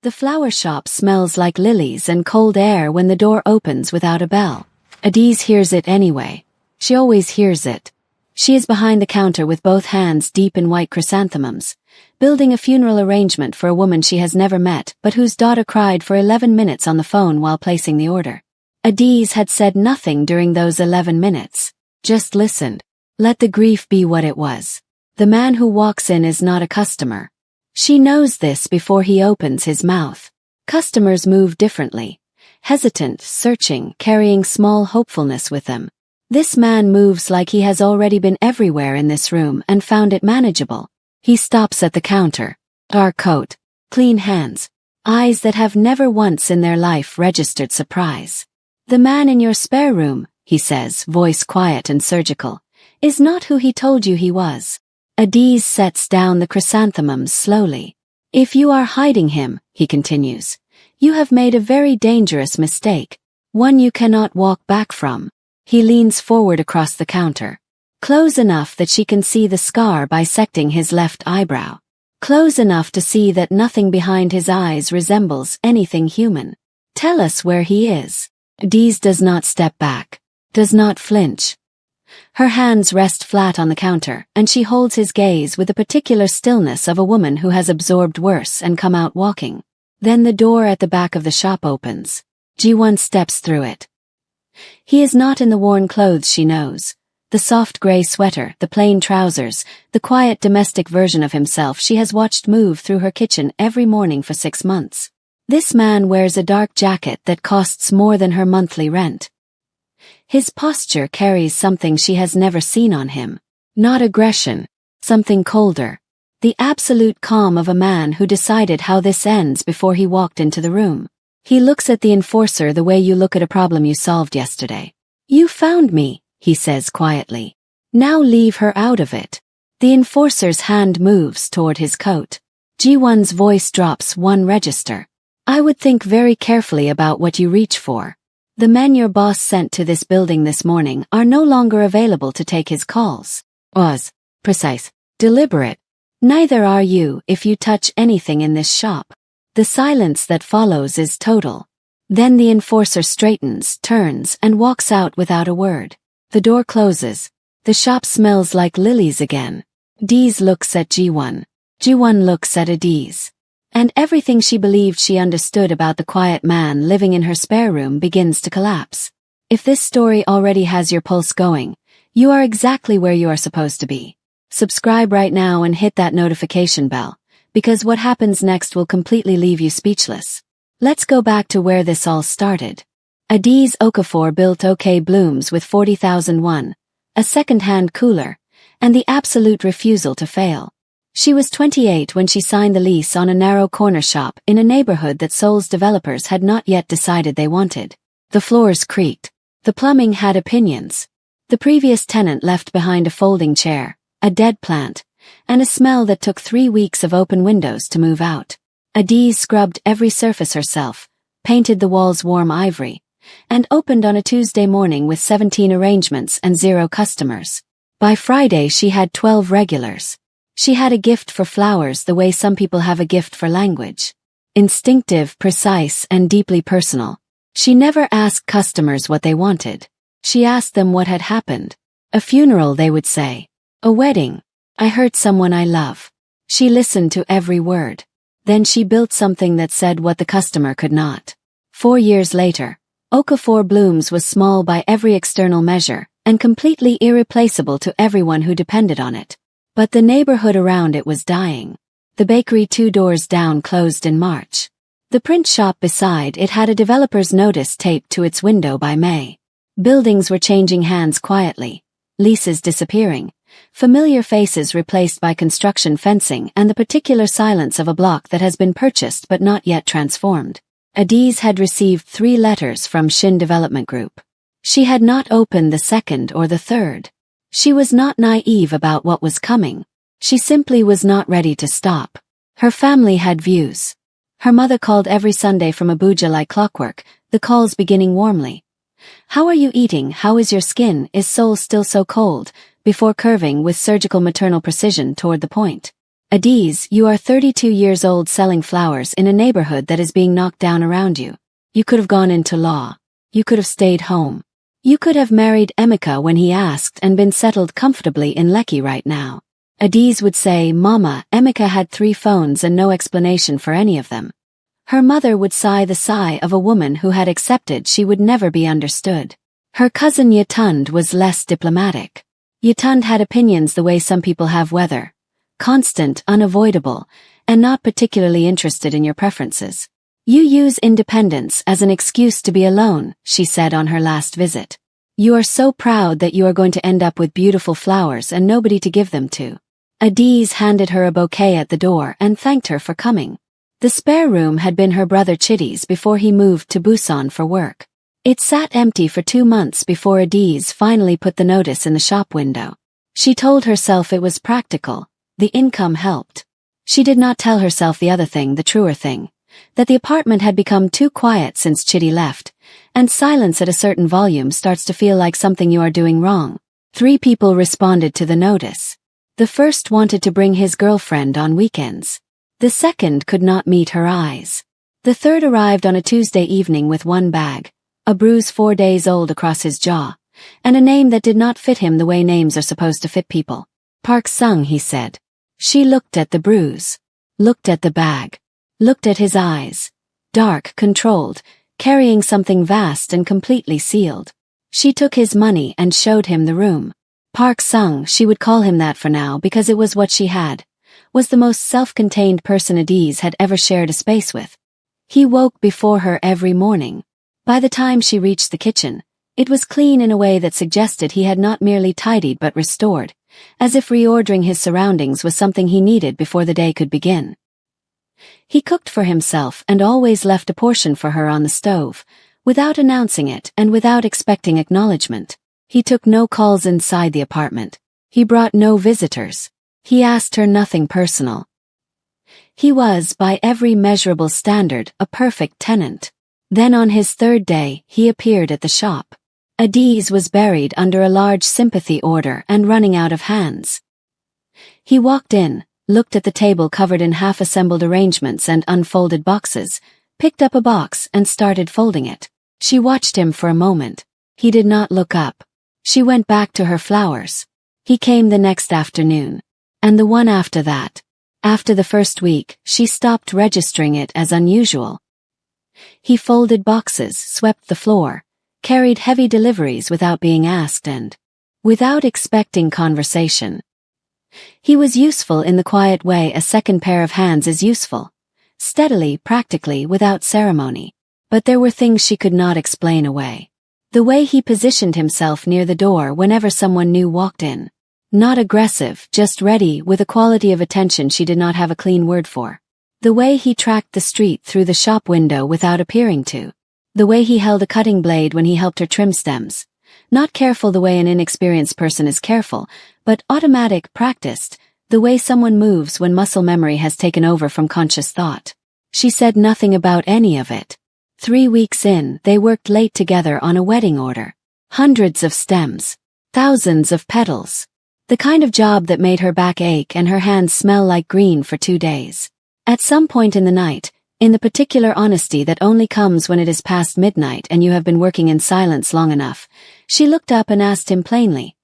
The flower shop smells like lilies and cold air when the door opens without a bell. Adiz hears it anyway. She always hears it. She is behind the counter with both hands deep in white chrysanthemums, building a funeral arrangement for a woman she has never met but whose daughter cried for 11 minutes on the phone while placing the order. Adiz had said nothing during those 11 minutes. Just listened. Let the grief be what it was. The man who walks in is not a customer. She knows this before he opens his mouth. Customers move differently. Hesitant, searching, carrying small hopefulness with them. This man moves like he has already been everywhere in this room and found it manageable. He stops at the counter. Dark coat. Clean hands. Eyes that have never once in their life registered surprise. The man in your spare room, he says, voice quiet and surgical, is not who he told you he was. Adiz sets down the chrysanthemums slowly. If you are hiding him, he continues, you have made a very dangerous mistake, one you cannot walk back from. He leans forward across the counter, close enough that she can see the scar bisecting his left eyebrow, close enough to see that nothing behind his eyes resembles anything human. Tell us where he is. Adiz does not step back, does not flinch. Her hands rest flat on the counter, and she holds his gaze with the particular stillness of a woman who has absorbed worse and come out walking. Then the door at the back of the shop opens. Ji-won steps through it. He is not in the worn clothes she knows. The soft gray sweater, the plain trousers, the quiet domestic version of himself she has watched move through her kitchen every morning for 6 months. This man wears a dark jacket that costs more than her monthly rent. His posture carries something she has never seen on him. Not aggression, something colder. The absolute calm of a man who decided how this ends before he walked into the room. He looks at the enforcer the way you look at a problem you solved yesterday. You found me, he says quietly. Now leave her out of it. The enforcer's hand moves toward his coat. Ji-won's voice drops one register. I would think very carefully about what you reach for. The men your boss sent to this building this morning are no longer available to take his calls. Was precise, deliberate. Neither are you if you touch anything in this shop. The silence that follows is total. Then the enforcer straightens, turns, and walks out without a word. The door closes. The shop smells like lilies again. Adiz looks at Ji-won. Ji-won looks at Adiz. And everything she believed she understood about the quiet man living in her spare room begins to collapse. If this story already has your pulse going, you are exactly where you are supposed to be. Subscribe right now and hit that notification bell, because what happens next will completely leave you speechless. Let's go back to where this all started. Adiz Okafor built OK Blooms with 40,000 won, a second-hand cooler, and the absolute refusal to fail. She was 28 when she signed the lease on a narrow corner shop in a neighborhood that Seoul's developers had not yet decided they wanted. The floors creaked. The plumbing had opinions. The previous tenant left behind a folding chair, a dead plant, and a smell that took 3 weeks of open windows to move out. Adiz scrubbed every surface herself, painted the walls warm ivory, and opened on a Tuesday morning with 17 arrangements and 0 customers. By Friday she had 12 regulars. She had a gift for flowers the way some people have a gift for language. Instinctive, precise, and deeply personal. She never asked customers what they wanted. She asked them what had happened. A funeral, they would say. A wedding. I hurt someone I love. She listened to every word. Then she built something that said what the customer could not. 4 years later, Okafor Blooms was small by every external measure, and completely irreplaceable to everyone who depended on it. But the neighborhood around it was dying. The bakery 2 doors down closed in March. The print shop beside it had a developer's notice taped to its window by May. Buildings were changing hands quietly, leases disappearing, familiar faces replaced by construction fencing and the particular silence of a block that has been purchased but not yet transformed. Adiz had received 3 letters from Shin Development Group. She had not opened the second or the third. She was not naive about what was coming. She simply was not ready to stop. Her family had views. Her mother called every Sunday from Abuja like clockwork, the calls beginning warmly. How are you eating? How is your skin? Is Seoul still so cold? Before curving with surgical maternal precision toward the point. Adiz, you are 32 years old selling flowers in a neighborhood that is being knocked down around you. You could have gone into law. You could have stayed home. You could have married Emeka when he asked and been settled comfortably in Lekki right now. Adiz would say, Mama, Emeka had 3 phones and no explanation for any of them. Her mother would sigh the sigh of a woman who had accepted she would never be understood. Her cousin Yatund was less diplomatic. Yatund had opinions the way some people have, whether constant, unavoidable, and not particularly interested in your preferences. You use independence as an excuse to be alone, she said on her last visit. You are so proud that you are going to end up with beautiful flowers and nobody to give them to. Adiz handed her a bouquet at the door and thanked her for coming. The spare room had been her brother Chidi's before he moved to Busan for work. It sat empty for 2 months before Adiz finally put the notice in the shop window. She told herself it was practical. The income helped. She did not tell herself the other thing, the truer thing, that the apartment had become too quiet since Chidi left, and silence at a certain volume starts to feel like something you are doing wrong. 3 people responded to the notice. The first wanted to bring his girlfriend on weekends. The second could not meet her eyes. The third arrived on a Tuesday evening with 1 bag, a bruise 4 days old across his jaw, and a name that did not fit him the way names are supposed to fit people. Park Sung, he said. She looked at the bruise, looked at the bag, looked at his eyes, dark, controlled, carrying something vast and completely sealed. She took his money and showed him the room. Park Sung, she would call him that for now because it was what she had, was the most self-contained person Adiz had ever shared a space with. He woke before her every morning. By the time she reached the kitchen, it was clean in a way that suggested he had not merely tidied but restored, as if reordering his surroundings was something he needed before the day could begin. He cooked for himself and always left a portion for her on the stove, without announcing it and without expecting acknowledgement. He took no calls inside the apartment. He brought no visitors. He asked her nothing personal. He was, by every measurable standard, a perfect tenant. Then on his 3rd day, he appeared at the shop. Adiz was buried under a large sympathy order and running out of hands. He walked in, looked at the table covered in half-assembled arrangements and unfolded boxes, picked up a box and started folding it. She watched him for a moment. He did not look up. She went back to her flowers. He came the next afternoon. And the one after that. After the first week, she stopped registering it as unusual. He folded boxes, swept the floor, carried heavy deliveries without being asked and without expecting conversation. He was useful in the quiet way a second pair of hands is useful. Steadily, practically, without ceremony. But there were things she could not explain away. The way he positioned himself near the door whenever someone new walked in. Not aggressive, just ready, with a quality of attention she did not have a clean word for. The way he tracked the street through the shop window without appearing to. The way he held a cutting blade when he helped her trim stems. Not careful the way an inexperienced person is careful, but automatic, practiced, the way someone moves when muscle memory has taken over from conscious thought. She said nothing about any of it. 3 weeks in, they worked late together on a wedding order. Hundreds of stems. Thousands of petals. The kind of job that made her back ache and her hands smell like green for 2 days. At some point in the night, in the particular honesty that only comes when it is past midnight and you have been working in silence long enough, she looked up and asked him plainly,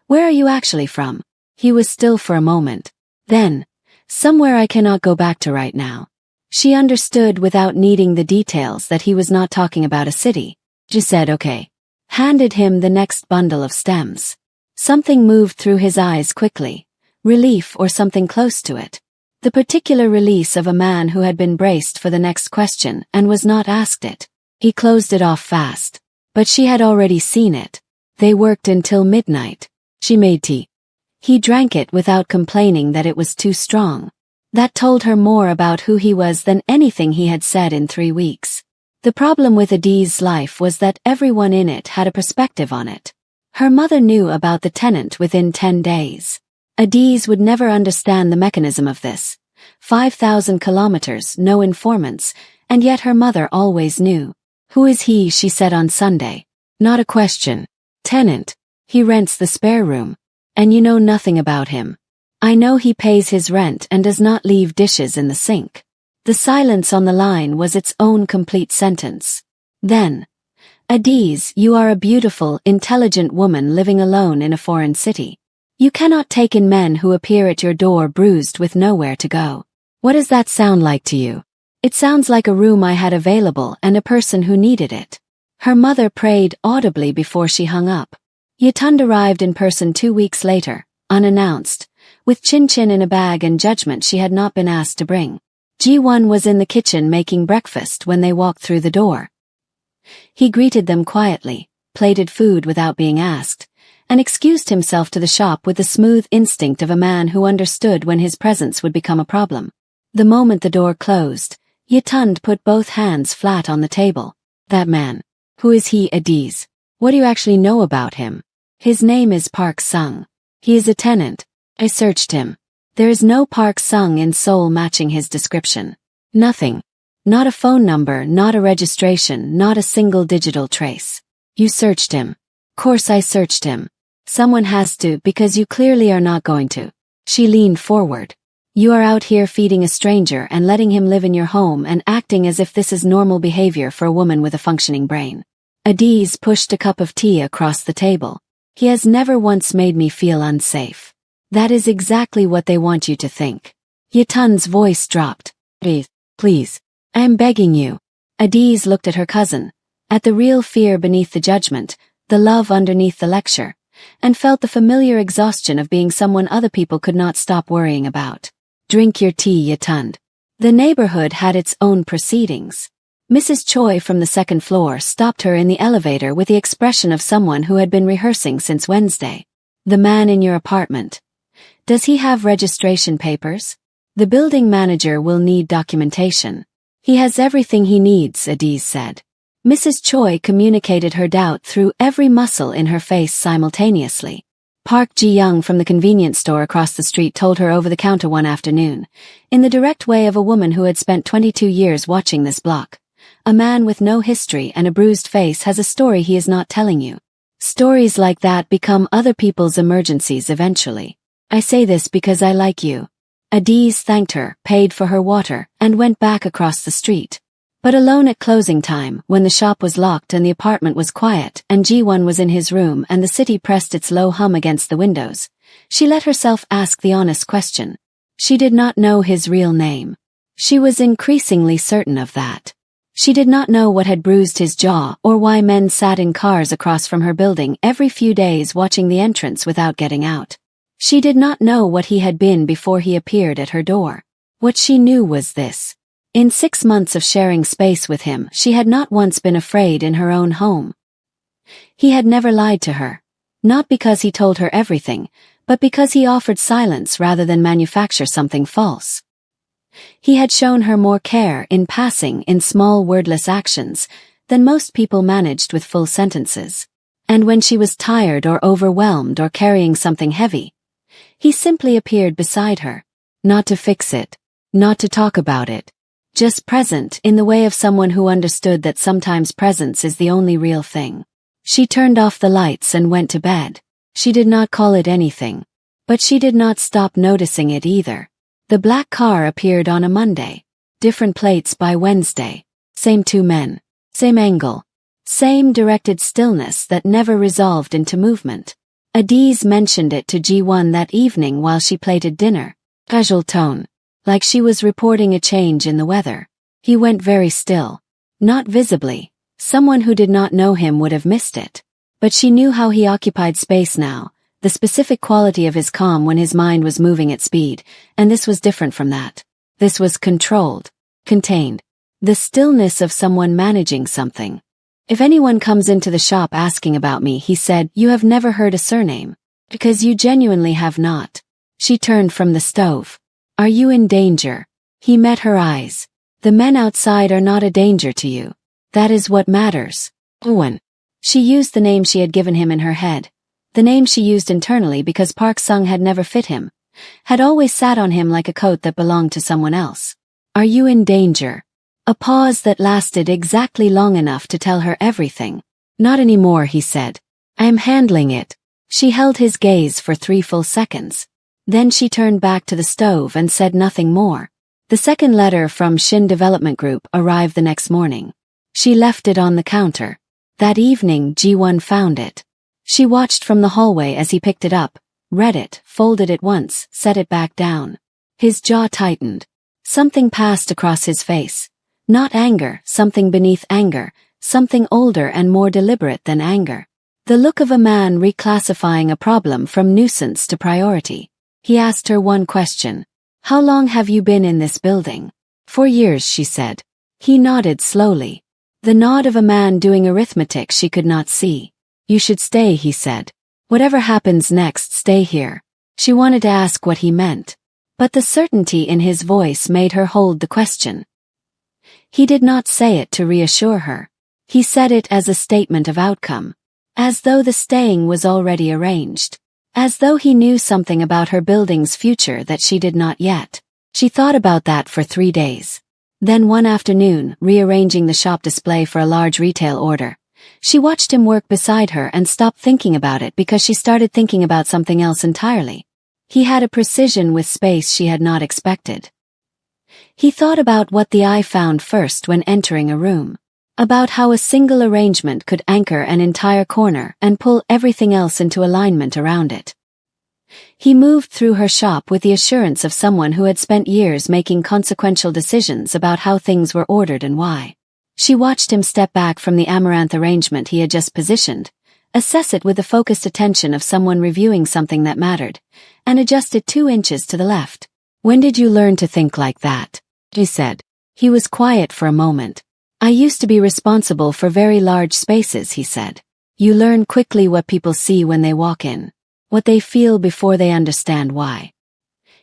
"Where are you actually from?" He was still for a moment. Then, "Somewhere I cannot go back to right now." She understood without needing the details that he was not talking about a city. She said okay. Handed him the next bundle of stems. Something moved through his eyes quickly. Relief or something close to it. The particular release of a man who had been braced for the next question and was not asked it. He closed it off fast. But she had already seen it. They worked until midnight. She made tea. He drank it without complaining that it was too strong. That told her more about who he was than anything he had said in 3 weeks. The problem with Adiz's life was that everyone in it had a perspective on it. Her mother knew about the tenant within 10 days. Adiz would never understand the mechanism of this. 5,000 kilometers, no informants, and yet her mother always knew. "Who is he?" she said on Sunday. "Not a question. Tenant. He rents the spare room. And you know nothing about him." I know he pays his rent and does not leave dishes in the sink. The silence on the line was its own complete sentence. Then, Adiz, you are a beautiful, intelligent woman living alone in a foreign city. You cannot take in men who appear at your door bruised with nowhere to go. What does that sound like to you? It sounds like a room I had available and a person who needed it. Her mother prayed audibly before she hung up. Yatund arrived in person 2 weeks later, unannounced, with chin-chin in a bag and judgment she had not been asked to bring. Ji-won was in the kitchen making breakfast when they walked through the door. He greeted them quietly, plated food without being asked, and excused himself to the shop with the smooth instinct of a man who understood when his presence would become a problem. The moment the door closed, Yatund put both hands flat on the table. That man. Who is he, Adiz? What do you actually know about him? His name is Park Sung. He is a tenant. I searched him. There is no Park Sung in Seoul matching his description. Nothing. Not a phone number, not a registration, not a single digital trace. You searched him. Course I searched him. Someone has to, because you clearly are not going to. She leaned forward. You are out here feeding a stranger and letting him live in your home and acting as if this is normal behavior for a woman with a functioning brain. Adiz pushed a cup of tea across the table. He has never once made me feel unsafe. That is exactly what they want you to think. Yatund's voice dropped. Please. I am begging you. Adiz looked at her cousin, at the real fear beneath the judgment, the love underneath the lecture, and felt the familiar exhaustion of being someone other people could not stop worrying about. Drink your tea, Yatund. The neighborhood had its own proceedings. Mrs. Choi from the second floor stopped her in the elevator with the expression of someone who had been rehearsing since Wednesday. The man in your apartment. Does he have registration papers? The building manager will need documentation. He has everything he needs, Adiz said. Mrs. Choi communicated her doubt through every muscle in her face simultaneously. Park Ji-young from the convenience store across the street told her over the counter one afternoon, in the direct way of a woman who had spent 22 years watching this block. A man with no history and a bruised face has a story he is not telling you. Stories like that become other people's emergencies eventually. I say this because I like you. Adiz thanked her, paid for her water, and went back across the street. But alone at closing time, when the shop was locked and the apartment was quiet and Ji-won was in his room and the city pressed its low hum against the windows, she let herself ask the honest question. She did not know his real name. She was increasingly certain of that. She did not know what had bruised his jaw or why men sat in cars across from her building every few days watching the entrance without getting out. She did not know what he had been before he appeared at her door. What she knew was this. In 6 months of sharing space with him, she had not once been afraid in her own home. He had never lied to her. Not because he told her everything, but because he offered silence rather than manufacture something false. He had shown her more care in passing in small wordless actions than most people managed with full sentences. And when she was tired or overwhelmed or carrying something heavy, he simply appeared beside her. Not to fix it. Not to talk about it. Just present in the way of someone who understood that sometimes presence is the only real thing. She turned off the lights and went to bed. She did not call it anything. But she did not stop noticing it either. The black car appeared on a Monday. Different plates by Wednesday. Same 2 men. Same angle. Same directed stillness that never resolved into movement. Adiz mentioned it to Ji-won that evening while she plated dinner. Casual tone. Like she was reporting a change in the weather. He went very still. Not visibly. Someone who did not know him would have missed it. But she knew how he occupied space now, the specific quality of his calm when his mind was moving at speed, and this was different from that. This was controlled, contained. The stillness of someone managing something. If anyone comes into the shop asking about me, he said, you have never heard a surname. Because you genuinely have not. She turned from the stove. Are you in danger? He met her eyes. The men outside are not a danger to you. That is what matters. Owen. She used the name she had given him in her head. The name she used internally because Park Sung had never fit him. Had always sat on him like a coat that belonged to someone else. Are you in danger? A pause that lasted exactly long enough to tell her everything. Not anymore, he said. I am handling it. She held his gaze for 3 full seconds. Then she turned back to the stove and said nothing more. The second letter from Shin Development Group arrived the next morning. She left it on the counter. That evening, Ji-won found it. She watched from the hallway as he picked it up, read it, folded it once, set it back down. His jaw tightened. Something passed across his face. Not anger, something beneath anger, something older and more deliberate than anger. The look of a man reclassifying a problem from nuisance to priority. He asked her one question. How long have you been in this building? 4 years, she said. He nodded slowly. The nod of a man doing arithmetic she could not see. You should stay, he said. Whatever happens next, stay here. She wanted to ask what he meant. But the certainty in his voice made her hold the question. He did not say it to reassure her. He said it as a statement of outcome. As though the staying was already arranged. As though he knew something about her building's future that she did not yet. She thought about that for 3 days. Then one afternoon, rearranging the shop display for a large retail order, she watched him work beside her and stopped thinking about it because she started thinking about something else entirely. He had a precision with space she had not expected. He thought about what the eye found first when entering a room. About how a single arrangement could anchor an entire corner and pull everything else into alignment around it. He moved through her shop with the assurance of someone who had spent years making consequential decisions about how things were ordered and why. She watched him step back from the amaranth arrangement he had just positioned, assess it with the focused attention of someone reviewing something that mattered, and adjust it 2 inches to the left. When did you learn to think like that? She said. He was quiet for a moment. I used to be responsible for very large spaces, he said. You learn quickly what people see when they walk in. What they feel before they understand why.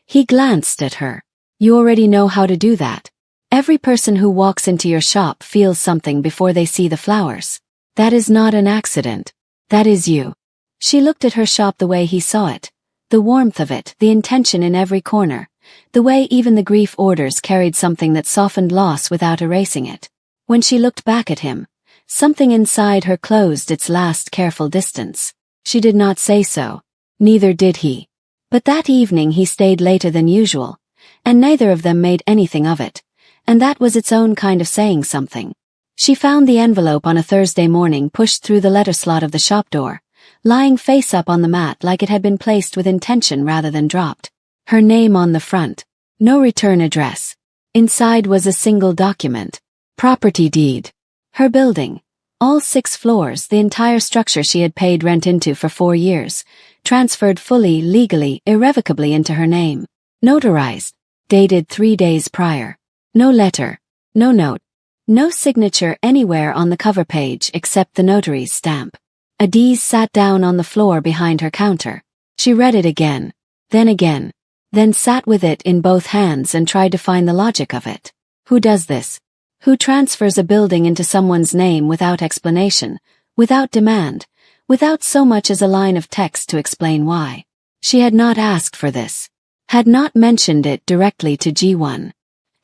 He glanced at her. You already know how to do that. Every person who walks into your shop feels something before they see the flowers. That is not an accident. That is you. She looked at her shop the way he saw it. The warmth of it, the intention in every corner. The way even the grief orders carried something that softened loss without erasing it. When she looked back at him, something inside her closed its last careful distance. She did not say so. Neither did he. But that evening he stayed later than usual, and neither of them made anything of it, and that was its own kind of saying something. She found the envelope on a Thursday morning pushed through the letter slot of the shop door, lying face up on the mat like it had been placed with intention rather than dropped. Her name on the front. No return address. Inside was a single document. Property deed. Her building. All 6 floors, the entire structure she had paid rent into for 4 years, transferred fully, legally, irrevocably into her name. Notarized. Dated 3 days prior. No letter. No note. No signature anywhere on the cover page except the notary's stamp. Adiz sat down on the floor behind her counter. She read it again. Then sat with it in both hands and tried to find the logic of it. Who does this? Who transfers a building into someone's name without explanation, without demand, without so much as a line of text to explain why? She had not asked for this. Had not mentioned it directly to Ji-won.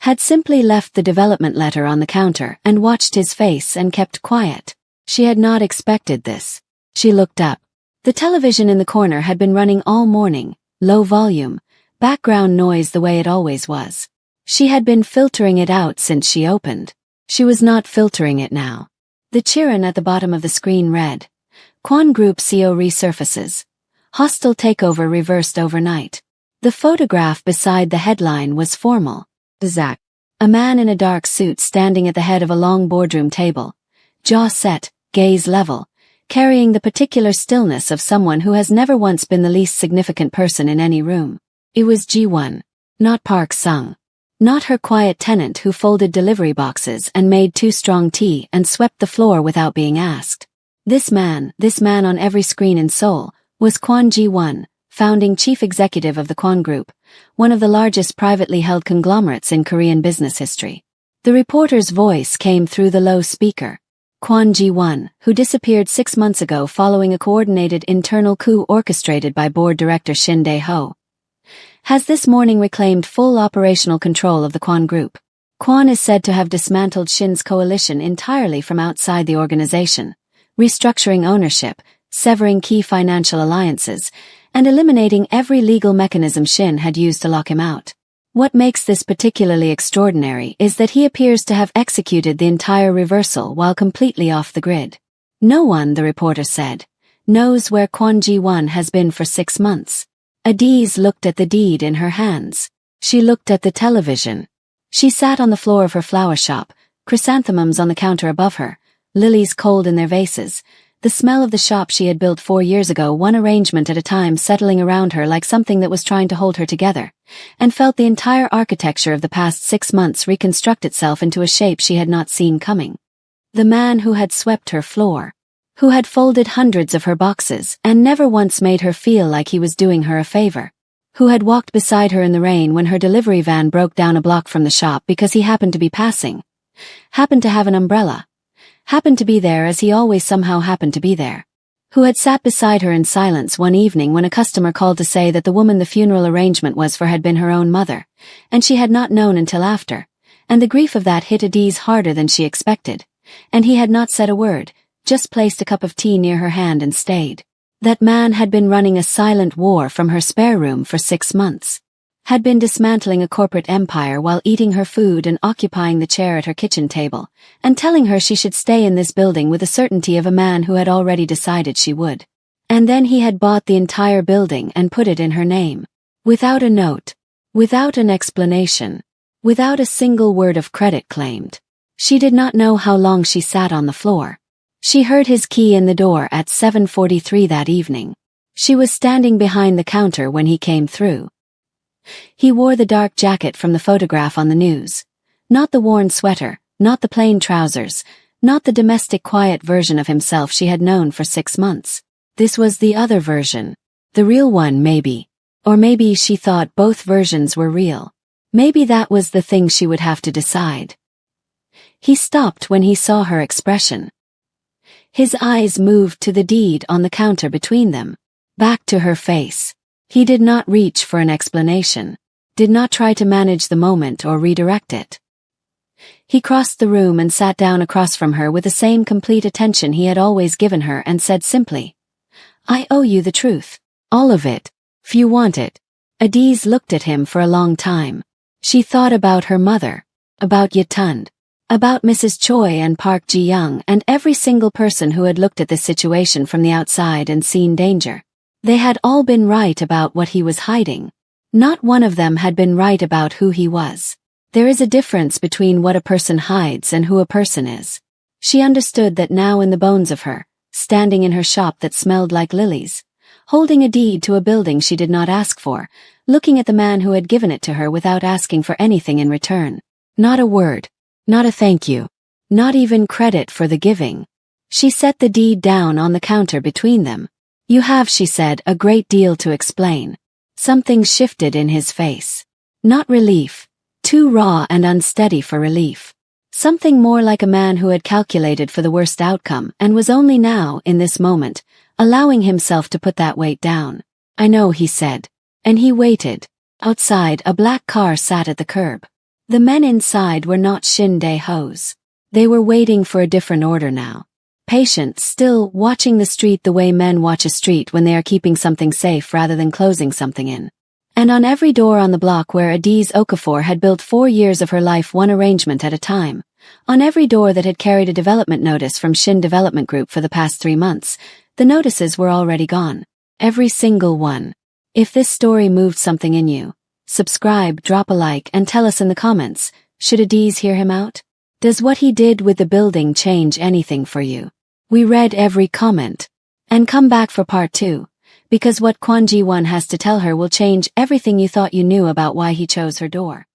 Had simply left the development letter on the counter and watched his face and kept quiet. She had not expected this. She looked up. The television in the corner had been running all morning, low volume, background noise the way it always was. She had been filtering it out since she opened. She was not filtering it now. The chiron at the bottom of the screen read, Kwon Group CO resurfaces. Hostile takeover reversed overnight. The photograph beside the headline was formal. Zach. A man in a dark suit standing at the head of a long boardroom table. Jaw set, gaze level, carrying the particular stillness of someone who has never once been the least significant person in any room. It was Ji-won. Not Park Sung. Not her quiet tenant who folded delivery boxes and made 2 strong tea and swept the floor without being asked. This man on every screen in Seoul, was Kwon Ji-won, founding chief executive of the Kwon Group, one of the largest privately held conglomerates in Korean business history. The reporter's voice came through the low speaker. Kwon Ji-won, who disappeared 6 months ago following a coordinated internal coup orchestrated by board director Shin Dae-ho, has this morning reclaimed full operational control of the Kwon Group. Kwon is said to have dismantled Shin's coalition entirely from outside the organization, restructuring ownership, severing key financial alliances, and eliminating every legal mechanism Shin had used to lock him out. What makes this particularly extraordinary is that he appears to have executed the entire reversal while completely off the grid. No one, the reporter said, knows where Kwon Ji-won has been for 6 months. Adiz looked at the deed in her hands. She looked at the television. She sat on the floor of her flower shop, chrysanthemums on the counter above her, lilies cold in their vases, the smell of the shop she had built 4 years ago, one arrangement at a time, settling around her like something that was trying to hold her together, and felt the entire architecture of the past 6 months reconstruct itself into a shape she had not seen coming. The man who had swept her floor, who had folded hundreds of her boxes and never once made her feel like he was doing her a favor, who had walked beside her in the rain when her delivery van broke down a block from the shop because he happened to be passing, happened to have an umbrella, happened to be there as he always somehow happened to be there, who had sat beside her in silence one evening when a customer called to say that the woman the funeral arrangement was for had been her own mother, and she had not known until after, and the grief of that hit Adiz harder than she expected, and he had not said a word, just placed a cup of tea near her hand and stayed. That man had been running a silent war from her spare room for 6 months. Had been dismantling a corporate empire while eating her food and occupying the chair at her kitchen table, and telling her she should stay in this building with the certainty of a man who had already decided she would. And then he had bought the entire building and put it in her name. Without a note. Without an explanation. Without a single word of credit claimed. She did not know how long she sat on the floor. She heard his key in the door at 7:43 that evening. She was standing behind the counter when he came through. He wore the dark jacket from the photograph on the news. Not the worn sweater, not the plain trousers, not the domestic quiet version of himself she had known for 6 months. This was the other version. The real one, maybe. Or maybe she thought both versions were real. Maybe that was the thing she would have to decide. He stopped when he saw her expression. His eyes moved to the deed on the counter between them, back to her face. He did not reach for an explanation, did not try to manage the moment or redirect it. He crossed the room and sat down across from her with the same complete attention he had always given her and said simply, "I owe you the truth. All of it. If you want it." Adiz looked at him for a long time. She thought about her mother, about Yetund, about Mrs. Choi and Park Ji-young and every single person who had looked at this situation from the outside and seen danger. They had all been right about what he was hiding. Not one of them had been right about who he was. There is a difference between what a person hides and who a person is. She understood that now in the bones of her, standing in her shop that smelled like lilies, holding a deed to a building she did not ask for, looking at the man who had given it to her without asking for anything in return. Not a word. Not a thank you. Not even credit for the giving. She set the deed down on the counter between them. "You have," she said, "a great deal to explain." Something shifted in his face. Not relief. Too raw and unsteady for relief. Something more like a man who had calculated for the worst outcome and was only now, in this moment, allowing himself to put that weight down. "I know," he said. And he waited. Outside, a black car sat at the curb. The men inside were not Shin Dae-ho's. They were waiting for a different order now. Patient, still, watching the street the way men watch a street when they are keeping something safe rather than closing something in. And on every door on the block where Adiz Okafor had built 4 years of her life one arrangement at a time, on every door that had carried a development notice from Shin Development Group for the past 3 months, the notices were already gone. Every single one. If this story moved something in you, subscribe, drop a like, and tell us in the comments, should Adiz hear him out? Does what he did with the building change anything for you? We read every comment. And come back for part 2, because what Kwon Ji-won has to tell her will change everything you thought you knew about why he chose her door.